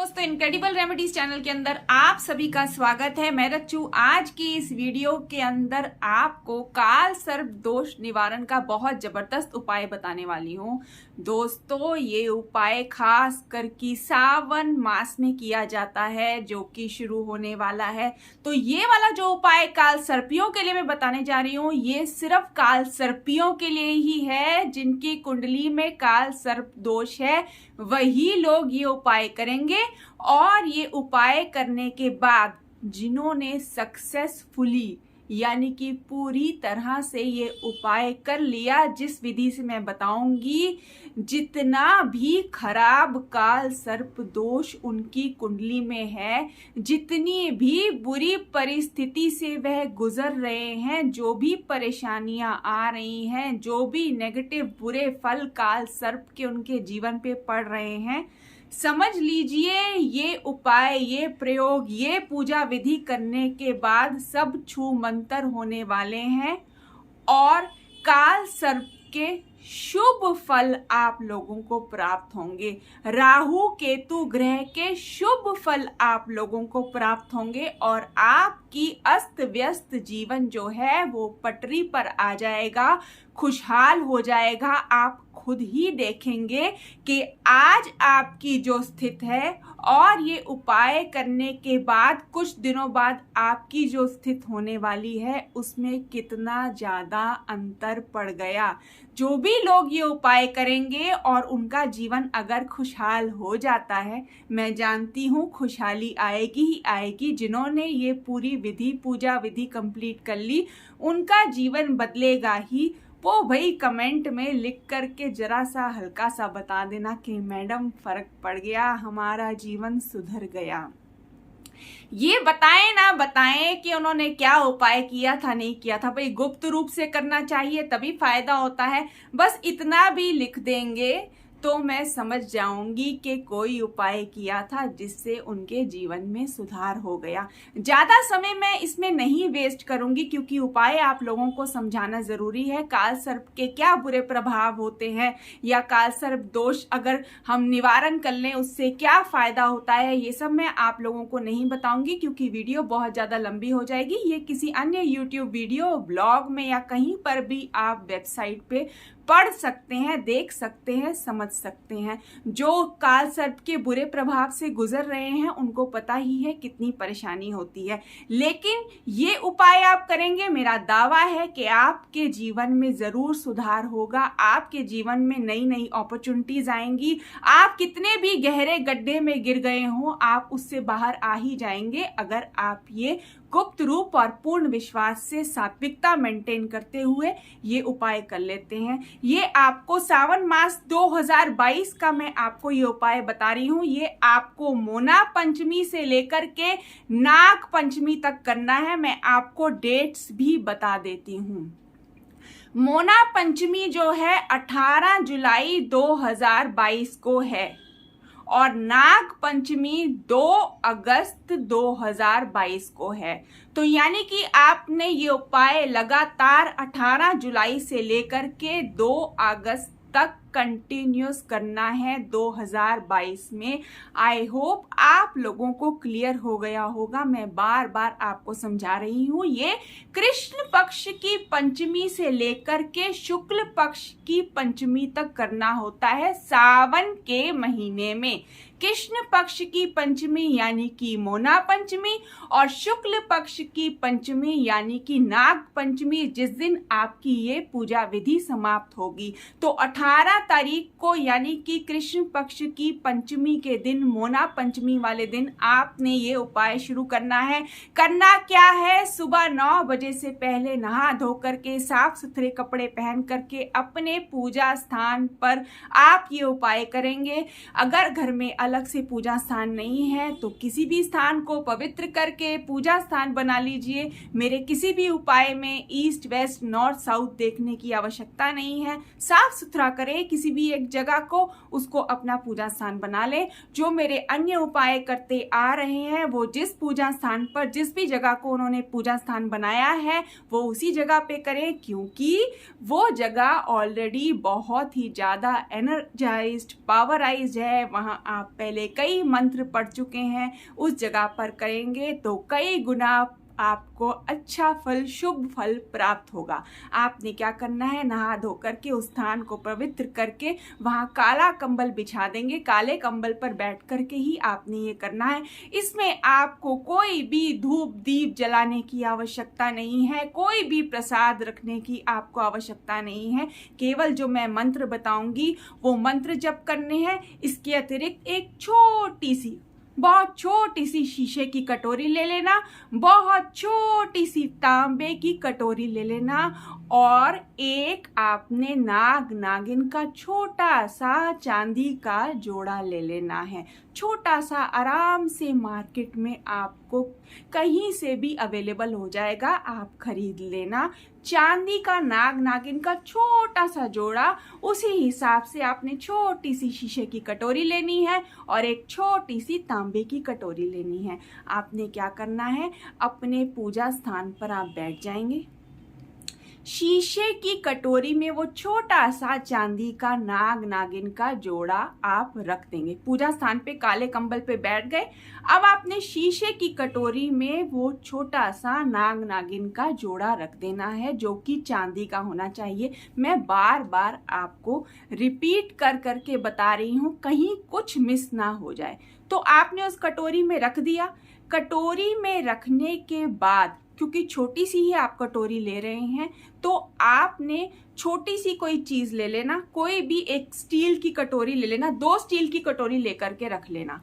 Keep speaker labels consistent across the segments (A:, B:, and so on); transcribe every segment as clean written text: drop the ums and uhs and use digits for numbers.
A: दोस्तों, incredible remedies channel के अंदर आप सभी का स्वागत है। मैं रच्चू आज की इस वीडियो के अंदर आपको काल सर्प दोष निवारण का बहुत जबरदस्त उपाय बताने वाली हूँ। दोस्तों, ये उपाय खास करके सावन मास में किया जाता है जो कि शुरू होने वाला है। तो ये वाला जो उपाय काल सर्पियों के लिए मैं बताने जा रही हूँ, ये सिर्फ काल सर्पियों के लिए ही है। जिनकी कुंडली में काल सर्प दोष है वही लोग ये उपाय करेंगे। और ये उपाय करने के बाद जिन्होंने सक्सेसफुली यानी कि पूरी तरह से ये उपाय कर लिया, जिस विधि से मैं बताऊंगी, जितना भी खराब काल सर्प दोष उनकी कुंडली में है, जितनी भी बुरी परिस्थिति से वह गुजर रहे हैं, जो भी परेशानियां आ रही हैं, जो भी नेगेटिव बुरे फल काल सर्प के उनके जीवन पे पड़ रहे हैं, समझ लीजिए ये उपाय, ये प्रयोग, ये पूजा विधि करने के बाद सब छू मंतर होने वाले हैं और काल सर्प के शुभ फल आप लोगों को प्राप्त होंगे। राहु केतु ग्रह के शुभ फल आप लोगों को प्राप्त होंगे और आपकी अस्त व्यस्त जीवन जो है वो पटरी पर आ जाएगा, खुशहाल हो जाएगा। आप खुद ही देखेंगे कि आज आपकी जो स्थिति है और ये उपाय करने के बाद कुछ दिनों बाद आपकी जो स्थिति होने वाली है उसमें कितना ज्यादा अंतर पड़ गया। जो भी लोग ये उपाय करेंगे और उनका जीवन अगर खुशहाल हो जाता है, मैं जानती हूँ खुशहाली आएगी ही आएगी। जिन्होंने ये पूरी विधि, पूजा विधि कंप्लीट कर ली, उनका जीवन बदलेगा ही। वो भाई कमेंट में लिख करके जरा सा हल्का सा बता देना कि मैडम फर्क पड़ गया, हमारा जीवन सुधर गया। ये बताएं ना बताएं कि उन्होंने क्या उपाय किया था, नहीं किया था। भाई गुप्त रूप से करना चाहिए, तभी फायदा होता है। बस इतना भी लिख देंगे तो मैं समझ जाऊंगी कि कोई उपाय किया था जिससे उनके जीवन में सुधार हो गया। ज्यादा समय मैं इसमें नहीं वेस्ट करूंगी क्योंकि उपाय आप लोगों को समझाना जरूरी है। काल सर्प के क्या बुरे प्रभाव होते हैं या काल सर्प दोष अगर हम निवारण कर लें उससे क्या फायदा होता है, ये सब मैं आप लोगों को नहीं बताऊंगी क्योंकि वीडियो बहुत ज्यादा लंबी हो जाएगी। ये किसी अन्य यूट्यूब वीडियो, ब्लॉग में या कहीं पर भी आप वेबसाइट पे पढ़ सकते हैं, देख सकते हैं, समझ सकते हैं। जो काल सर्प के बुरे प्रभाव से गुजर रहे हैं उनको पता ही है कितनी परेशानी होती है। लेकिन ये उपाय आप करेंगे, मेरा दावा है कि आपके जीवन में जरूर सुधार होगा। आपके जीवन में नई नई अपॉर्चुनिटीज आएंगी। आप कितने भी गहरे गड्ढे में गिर गए हों, आप उससे बाहर आ ही जाएंगे अगर आप ये गुप्त रूप और पूर्ण विश्वास से सात्विकता मेंटेन करते हुए ये उपाय कर लेते हैं। ये आपको सावन मास 2022 का मैं आपको ये उपाय बता रही हूँ। ये आपको मोना पंचमी से लेकर के नाग पंचमी तक करना है। मैं आपको डेट्स भी बता देती हूँ। मोना पंचमी जो है 18 जुलाई 2022 को है और नाग पंचमी 2 अगस्त 2022 को है। तो यानी कि आपने ये उपाय लगातार 18 जुलाई से लेकर के 2 अगस्त तक कंटिन्यूस करना है 2022 में। आई होप आप लोगों को क्लियर हो गया होगा। मैं बार बार आपको समझा रही हूँ। ये कृष्ण पक्ष की पंचमी से लेकर के शुक्ल पक्ष की पंचमी तक करना होता है सावन के महीने में। कृष्ण पक्ष की पंचमी यानी कि मोना पंचमी और शुक्ल पक्ष की पंचमी यानी कि नाग पंचमी, जिस दिन आपकी ये पूजा विधि समाप्त होगी। तो 18 तारीख को यानी कि कृष्ण पक्ष की पंचमी के दिन, मोना पंचमी वाले दिन आपने ये उपाय शुरू करना है। करना क्या है, सुबह 9 बजे से पहले नहा धो करके साफ सुथरे कपड़े पहन करके अपने पूजा स्थान पर आप ये उपाय करेंगे। अगर घर में अलग से पूजा स्थान नहीं है तो किसी भी स्थान को पवित्र करके पूजा स्थान बना लीजिए। मेरे किसी भी उपाय में ईस्ट वेस्ट नॉर्थ साउथ देखने की आवश्यकता नहीं है। साफ सुथरा करें किसी भी एक जगह को, उसको अपना पूजा स्थान बना लें। जो मेरे अन्य उपाय करते आ रहे हैं वो जिस पूजा स्थान पर, जिस भी जगह को उन्होंने पूजा स्थान बनाया है वो उसी जगह पे करें, क्योंकि वो जगह ऑलरेडी बहुत ही ज़्यादा एनर्जाइज्ड, पावराइज्ड है। वहाँ आप पहले कई मंत्र पढ़ चुके हैं, उस जगह पर करेंगे तो कई गुना आपको अच्छा फल, शुभ फल प्राप्त होगा। आपने क्या करना है, नहा धो करके उस स्थान को पवित्र करके वहाँ काला कंबल बिछा देंगे। काले कंबल पर बैठ करके ही आपने ये करना है। इसमें आपको कोई भी धूप दीप जलाने की आवश्यकता नहीं है, कोई भी प्रसाद रखने की आपको आवश्यकता नहीं है। केवल जो मैं मंत्र बताऊंगी वो मंत्र जप करने हैं। इसके अतिरिक्त एक छोटी सी, बहुत छोटी सी शीशे की कटोरी ले लेना, बहुत छोटी सी तांबे की कटोरी ले लेना, और एक आपने नाग नागिन का छोटा सा चांदी का जोड़ा ले लेना है। छोटा सा, आराम से मार्केट में आपको कहीं से भी अवेलेबल हो जाएगा, आप खरीद लेना। चांदी का नाग नागिन का छोटा सा जोड़ा, उसी हिसाब से आपने छोटी सी शीशे की कटोरी लेनी है और एक छोटी सी तांबे की कटोरी लेनी है। आपने क्या करना है, अपने पूजा स्थान पर आप बैठ जाएंगे। शीशे की कटोरी में वो छोटा सा चांदी का नाग नागिन का जोड़ा आप रख देंगे। पूजा स्थान पे काले कंबल पे बैठ गए। अब आपने शीशे की कटोरी में वो छोटा सा नाग नागिन का जोड़ा रख देना है, जो कि चांदी का होना चाहिए। मैं बार बार आपको रिपीट कर करके बता रही हूँ, कहीं कुछ मिस ना हो जाए। तो आपने उस कटोरी में रख दिया। कटोरी में रखने के बाद, क्योंकि छोटी सी ही आप कटोरी ले रहे हैं, तो आपने छोटी सी कोई चीज ले लेना, कोई भी एक स्टील की कटोरी ले लेना। 2 स्टील की कटोरी लेकर के रख लेना।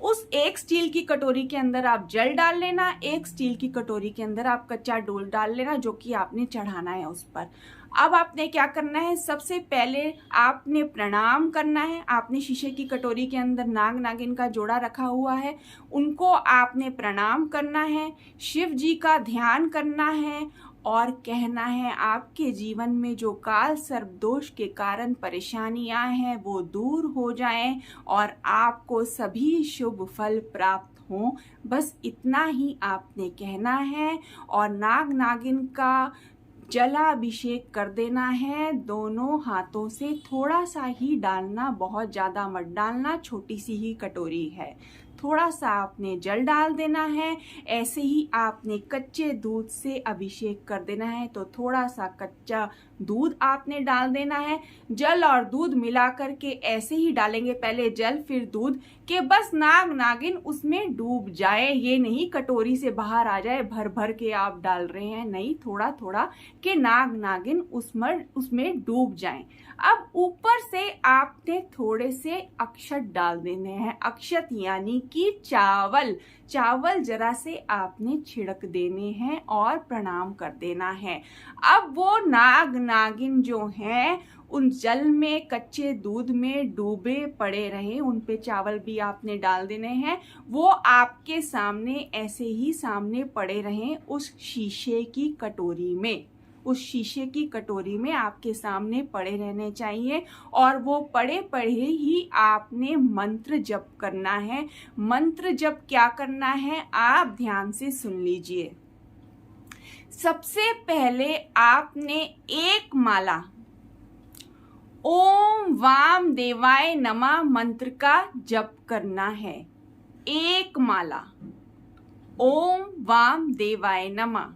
A: उस एक स्टील की कटोरी के अंदर आप जल डाल लेना, एक स्टील की कटोरी के अंदर आप कच्चा डोल डाल लेना, जो कि आपने चढ़ाना है उस पर। अब आपने क्या करना है, सबसे पहले आपने प्रणाम करना है। आपने शीशे की कटोरी के अंदर नाग नागिन का जोड़ा रखा हुआ है, उनको आपने प्रणाम करना है, शिव जी का ध्यान करना है और कहना है आपके जीवन में जो काल सर्प दोष के कारण परेशानियां हैं वो दूर हो जाएं और आपको सभी शुभ फल प्राप्त हों। बस इतना ही आपने कहना है और नाग नागिन का जलाभिषेक कर देना है। दोनों हाथों से थोड़ा सा ही डालना, बहुत ज्यादा मत डालना, छोटी सी ही कटोरी है। थोड़ा सा आपने जल डाल देना है। ऐसे ही आपने कच्चे दूध से अभिषेक कर देना है, तो थोड़ा सा कच्चा दूध आपने डाल देना है। जल और दूध मिला करके ऐसे ही डालेंगे, पहले जल फिर दूध, के बस नाग नागिन उसमें डूब जाए। ये नहीं कटोरी से बाहर आ जाए, भर भर के आप डाल रहे हैं, नहीं, थोड़ा थोड़ा के नाग नागिन उसमें डूब जाएं। अब ऊपर से आपने थोड़े से अक्षत डाल देने हैं। अक्षत यानी कि चावल जरा से आपने छिड़क देने हैं और प्रणाम कर देना है। अब वो नाग नागिन जो हैं उन जल में, कच्चे दूध में डूबे पड़े रहे, उन पे चावल भी आपने डाल देने हैं। वो आपके सामने ऐसे ही सामने पड़े रहें उस शीशे की कटोरी में। उस शीशे की कटोरी में आपके सामने पड़े रहने चाहिए और वो पड़े पड़े ही आपने मंत्र जप करना है। मंत्र जप क्या करना है, आप ध्यान से सुन लीजिए। सबसे पहले आपने एक माला ओम वाम देवाय नमः मंत्र का जप करना है। एक माला ओम वाम देवाय नमः।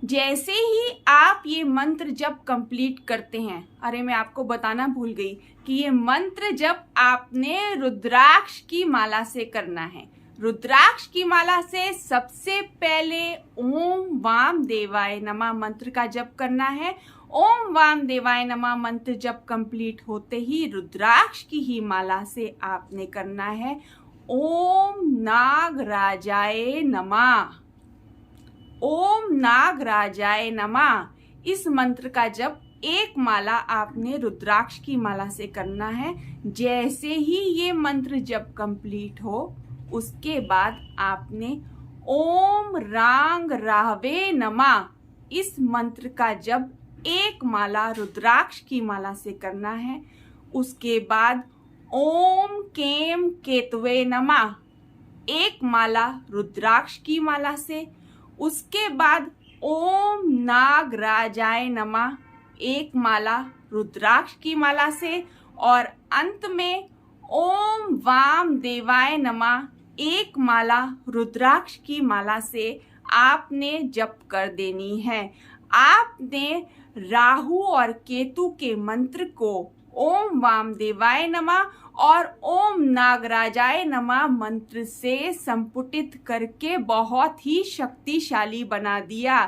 A: जैसे ही आप ये मंत्र जप कंप्लीट करते हैं, अरे मैं आपको बताना भूल गई कि ये मंत्र जप आपने रुद्राक्ष की माला से करना है। रुद्राक्ष की माला से सबसे पहले ओम वाम देवाय नमः मंत्र का जप करना है। ओम वाम देवाय नमः मंत्र जप कंप्लीट होते ही रुद्राक्ष की ही माला से आपने करना है ओम नागराजाय नमः। ओम नागराजाय नमः। इस मंत्र का जप एक माला आपने रुद्राक्ष की माला से करना है। जैसे ही ये मंत्र जप कंप्लीट हो, उसके बाद आपने ओम रांग राहवे नमः इस मंत्र का जप एक माला रुद्राक्ष की माला से करना है। उसके बाद ओम केम केतवे नमः 1 माला रुद्राक्ष की माला से, उसके बाद ओम नागराजाय नमः 1 माला रुद्राक्ष की माला से, और अंत में ओम वामदेवाय नमः 1 माला रुद्राक्ष की माला से आपने जप कर देनी है। आपने राहु और केतु के मंत्र को ओम वामदेवाय नमः और ओम नागराजाय नमः मंत्र से संपुटित करके बहुत ही शक्तिशाली बना दिया।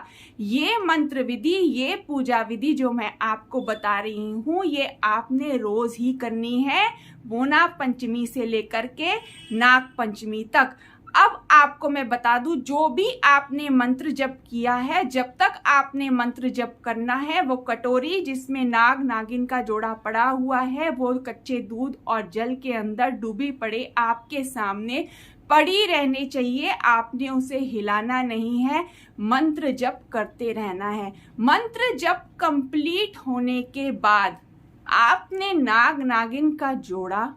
A: ये मंत्र विधि, ये पूजा विधि जो मैं आपको बता रही हूँ, ये आपने रोज ही करनी है, मोना पंचमी से लेकर के नाग पंचमी तक। अब आपको मैं बता दूं, जो भी आपने मंत्र जप किया है, जब तक आपने मंत्र जप करना है, वो कटोरी जिसमें नाग नागिन का जोड़ा पड़ा हुआ है, वो कच्चे दूध और जल के अंदर डूबी पड़े आपके सामने पड़ी रहनी चाहिए। आपने उसे हिलाना नहीं है, मंत्र जप करते रहना है। मंत्र जप कंप्लीट होने के बाद आपने नाग नागिन का जोड़ा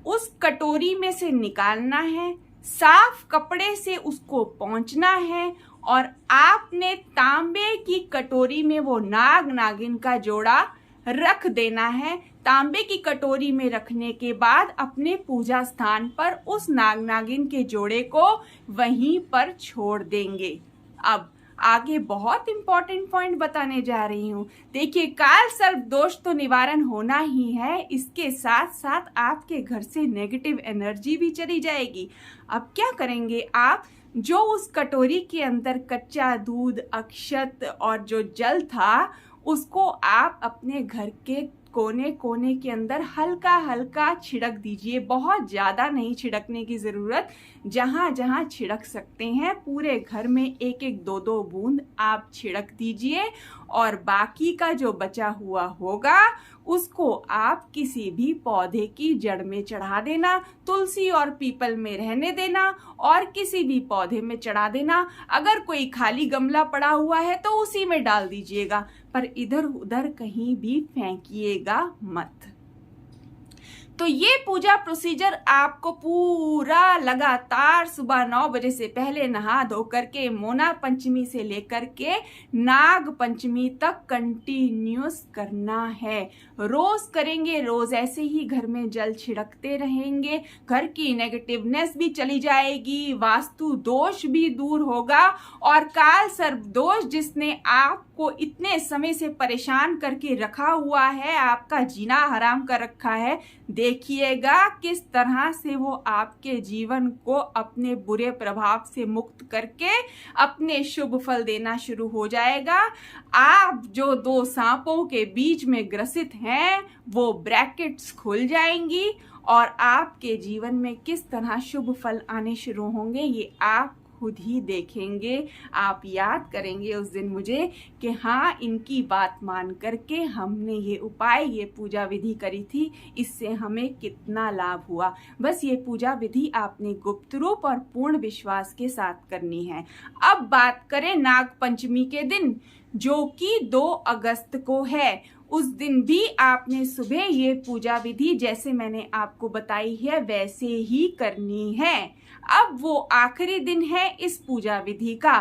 A: उस कटोरी में से निकालना है, साफ कपड़े से उसको पोंछना है, और आपने तांबे की कटोरी में वो नाग नागिन का जोड़ा रख देना है। तांबे की कटोरी में रखने के बाद अपने पूजा स्थान पर उस नाग नागिन के जोड़े को वहीं पर छोड़ देंगे। अब आगे बहुत इंपॉर्टेंट पॉइंट बताने जा रही हूँ। देखिए, काल सर्प दोष तो निवारण होना ही है, इसके साथ साथ आपके घर से नेगेटिव एनर्जी भी चली जाएगी। अब क्या करेंगे आप, जो उस कटोरी के अंदर कच्चा दूध, अक्षत और जो जल था, उसको आप अपने घर के कोने कोने के अंदर हल्का हल्का छिड़क दीजिए। बहुत ज़्यादा नहीं छिड़कने की ज़रूरत, जहाँ जहाँ छिड़क सकते हैं पूरे घर में 1-1, 2-2 बूंद आप छिड़क दीजिए, और बाकी का जो बचा हुआ होगा उसको आप किसी भी पौधे की जड़ में चढ़ा देना। तुलसी और पीपल में रहने देना और किसी भी पौधे में चढ़ा देना। अगर कोई खाली गमला पड़ा हुआ है तो उसी में डाल दीजिएगा, पर इधर उधर कहीं भी फेंकिएगा मत। तो ये पूजा प्रोसीजर आपको पूरा लगातार सुबह 9 बजे से पहले नहा धो करके मोना पंचमी से लेकर के नाग पंचमी तक कंटिन्यूस करना है। रोज करेंगे, रोज ऐसे ही घर में जल छिड़कते रहेंगे, घर की नेगेटिवनेस भी चली जाएगी, वास्तु दोष भी दूर होगा, और काल सर्प दोष जिसने आपको इतने समय से परेशान करके रखा हुआ है, आपका जीना हराम कर रखा है, देखिएगा किस तरह से वो आपके जीवन को अपने बुरे प्रभाव से मुक्त करके अपने शुभ फल देना शुरू हो जाएगा। आप जो 2 सांपों के बीच में ग्रसित हैं, वो ब्रैकेट्स खुल जाएंगी, और आपके जीवन में किस तरह शुभ फल आने शुरू होंगे ये आप खुद ही देखेंगे। आप याद करेंगे उस दिन मुझे कि हाँ, इनकी बात मान करके हमने ये उपाय, ये पूजा विधि करी थी, इससे हमें कितना लाभ हुआ। बस ये पूजा विधि आपने गुप्त रूप और पूर्ण विश्वास के साथ करनी है। अब बात करें नाग पंचमी के दिन, जो कि 2 अगस्त को है। उस दिन भी आपने सुबह ये पूजा विधि जैसे मैंने आपको बताई है वैसे ही करनी है। अब वो आखिरी दिन है इस पूजा विधि का।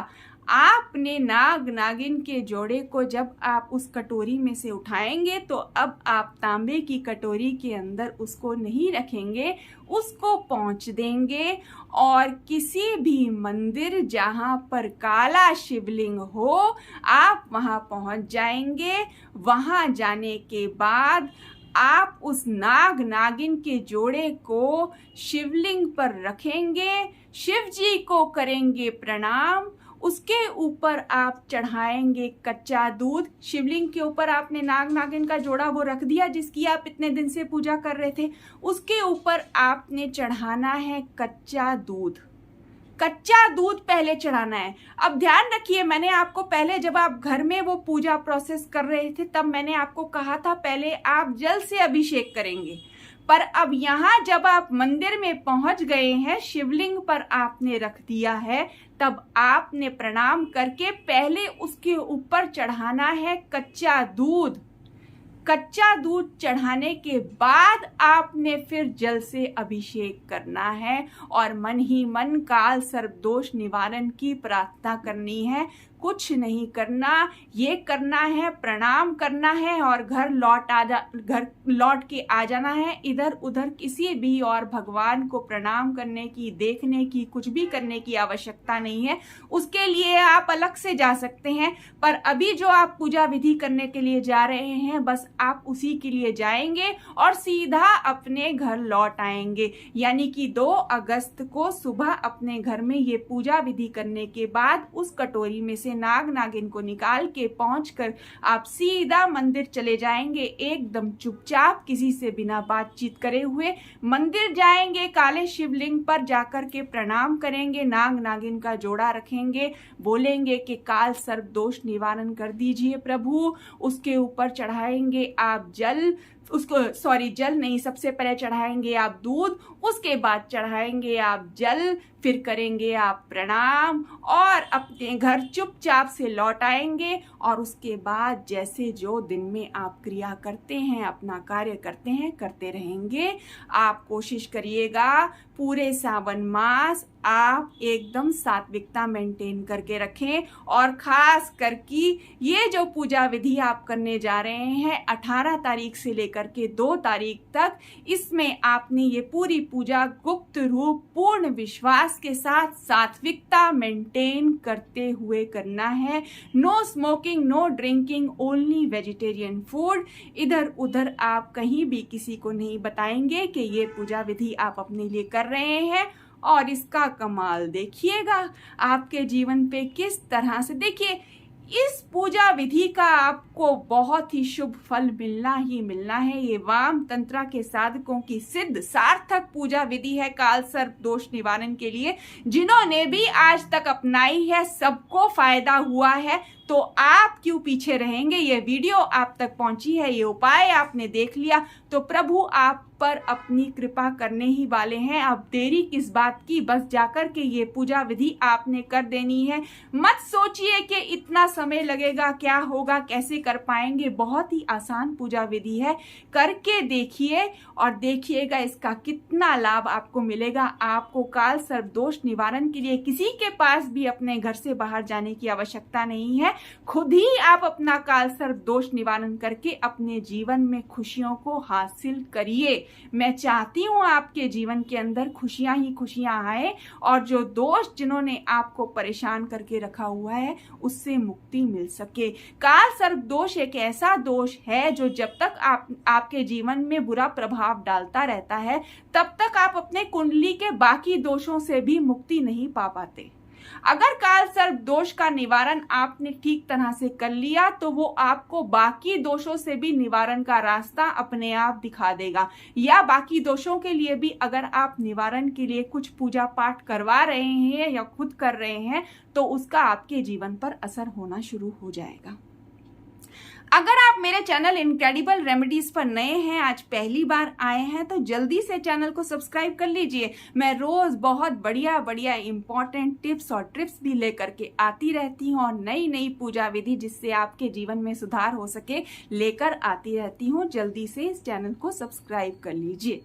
A: आपने नाग नागिन के जोड़े को जब आप उस कटोरी में से उठाएंगे तो अब आप तांबे की कटोरी के अंदर उसको नहीं रखेंगे, उसको पहुंच देंगे, और किसी भी मंदिर जहां पर काला शिवलिंग हो आप वहां पहुंच जाएंगे। वहां जाने के बाद आप उस नाग नागिन के जोड़े को शिवलिंग पर रखेंगे, शिव जी को करेंगे प्रणाम, उसके ऊपर आप चढ़ाएंगे कच्चा दूध। शिवलिंग के ऊपर आपने नाग नागिन का जोड़ा वो रख दिया जिसकी आप इतने दिन से पूजा कर रहे थे, उसके ऊपर आपने चढ़ाना है कच्चा दूध। कच्चा दूध पहले चढ़ाना है। अब ध्यान रखिए, मैंने आपको पहले जब आप घर में वो पूजा प्रोसेस कर रहे थे तब मैंने आपको कहा था पहले आप जल से अभिषेक करेंगे, पर अब यहाँ जब आप मंदिर में पहुंच गए हैं, शिवलिंग पर आपने रख दिया है, तब आपने प्रणाम करके पहले उसके ऊपर चढ़ाना है कच्चा दूध। कच्चा दूध चढ़ाने के बाद आपने फिर जल से अभिषेक करना है और मन ही मन काल सर्प दोष निवारण की प्रार्थना करनी है। कुछ नहीं करना, ये करना है, प्रणाम करना है और घर लौट के आ जाना है। इधर उधर किसी भी और भगवान को प्रणाम करने की, देखने की, कुछ भी करने की आवश्यकता नहीं है। उसके लिए आप अलग से जा सकते हैं, पर अभी जो आप पूजा विधि करने के लिए जा रहे हैं, बस आप उसी के लिए जाएंगे और सीधा अपने घर लौट आएंगे। यानी कि 2 अगस्त को सुबह अपने घर में ये पूजा विधि करने के बाद उस कटोरी में से नाग नागिन को निकाल के पहुंचकर आप सीधा मंदिर चले जाएंगे, एकदम चुपचाप, किसी से बिना बातचीत करे हुए मंदिर जाएंगे। काले शिवलिंग पर जाकर के प्रणाम करेंगे, नाग नागिन का जोड़ा रखेंगे, बोलेंगे कि काल सर्प दोष निवारण कर दीजिए प्रभु। उसके ऊपर चढ़ाएंगे आप जल, जल नहीं, सबसे पहले चढ़ाएंगे आप दूध, उसके बाद चढ़ाएंगे आप जल, फिर करेंगे आप प्रणाम और अपने घर चुपचाप से लौट आएंगे। और उसके बाद जैसे जो दिन में आप क्रिया करते हैं, अपना कार्य करते हैं, करते रहेंगे। आप कोशिश करिएगा पूरे सावन मास आप एकदम सात्विकता मेंटेन करके रखें। और खास करके ये जो पूजा विधि आप करने जा रहे हैं 18 तारीख से लेकर के 2 तारीख तक, इसमें आपने ये पूरी पूजा गुप्त रूप, पूर्ण विश्वास के साथ सात्विकता मेंटेन करते हुए करना है। No smoking, no drinking, only vegetarian food. इधर उधर आप कहीं भी किसी को नहीं बताएंगे कि ये पूजा विधि आप अपने लिए कर रहे हैं। और इसका कमाल देखिएगा आपके जीवन पे किस तरह से। देखिए, इस पूजा विधि का आपको बहुत ही शुभ फल मिलना ही मिलना है। ये वाम तंत्रा के साधकों की सिद्ध सार्थक पूजा विधि है काल सर्प दोष निवारण के लिए। जिन्होंने भी आज तक अपनाई है सबको फायदा हुआ है, तो आप क्यों पीछे रहेंगे। ये वीडियो आप तक पहुंची है, ये उपाय आपने देख लिया, तो प्रभु आप पर अपनी कृपा करने ही वाले हैं। अब देरी किस बात की, बस जाकर के ये पूजा विधि आपने कर देनी है। मत सोचिए कि इतना समय लगेगा, क्या होगा, कैसे कर पाएंगे। बहुत ही आसान पूजा विधि है, करके देखिए और देखिएगा इसका कितना लाभ आपको मिलेगा। आपको काल सर्प दोष निवारण के लिए किसी के पास भी अपने घर से बाहर जाने की आवश्यकता नहीं है। खुद ही आप अपना काल सर्प दोष निवारण करके अपने जीवन में खुशियों को हासिल करिए। मैं चाहती हूं आपके जीवन के अंदर खुशियां ही खुशियां आए और जो दोष जिन्होंने आपको परेशान करके रखा हुआ है उससे मुक्ति मिल सके। काल सर्प दोष एक ऐसा दोष है जो जब तक आपके जीवन में बुरा प्रभाव डालता रहता है, तब तक आप अपने कुंडली के बाकी दोषों से भी मुक्ति नहीं पा पाते। अगर काल सर्प दोष का निवारण आपने ठीक तरह से कर लिया, तो वो आपको बाकी दोषों से भी निवारण का रास्ता अपने आप दिखा देगा। या बाकी दोषों के लिए भी अगर आप निवारण के लिए कुछ पूजा पाठ करवा रहे हैं या खुद कर रहे हैं, तो उसका आपके जीवन पर असर होना शुरू हो जाएगा। अगर आप मेरे चैनल इनक्रेडिबल रेमेडीज पर नए हैं, आज पहली बार आए हैं, तो जल्दी से चैनल को सब्सक्राइब कर लीजिए। मैं रोज बहुत बढ़िया बढ़िया इंपॉर्टेंट टिप्स और ट्रिप्स भी लेकर के आती रहती हूँ और नई नई पूजा विधि जिससे आपके जीवन में सुधार हो सके लेकर आती रहती हूँ। जल्दी से इस चैनल को सब्सक्राइब कर लीजिए।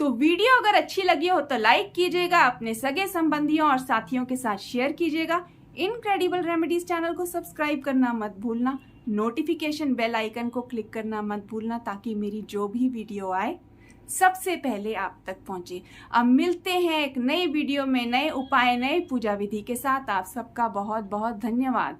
A: तो वीडियो अगर अच्छी लगी हो तो लाइक कीजिएगा, अपने सगे संबंधियों और साथियों के साथ शेयर कीजिएगा। इनक्रेडिबल रेमेडीज चैनल को सब्सक्राइब करना मत भूलना, नोटिफिकेशन बेल आइकन को क्लिक करना मत भूलना, ताकि मेरी जो भी वीडियो आए सबसे पहले आप तक पहुंचे। अब मिलते हैं एक नई वीडियो में नए उपाय, नए पूजा विधि के साथ। आप सबका बहुत बहुत धन्यवाद।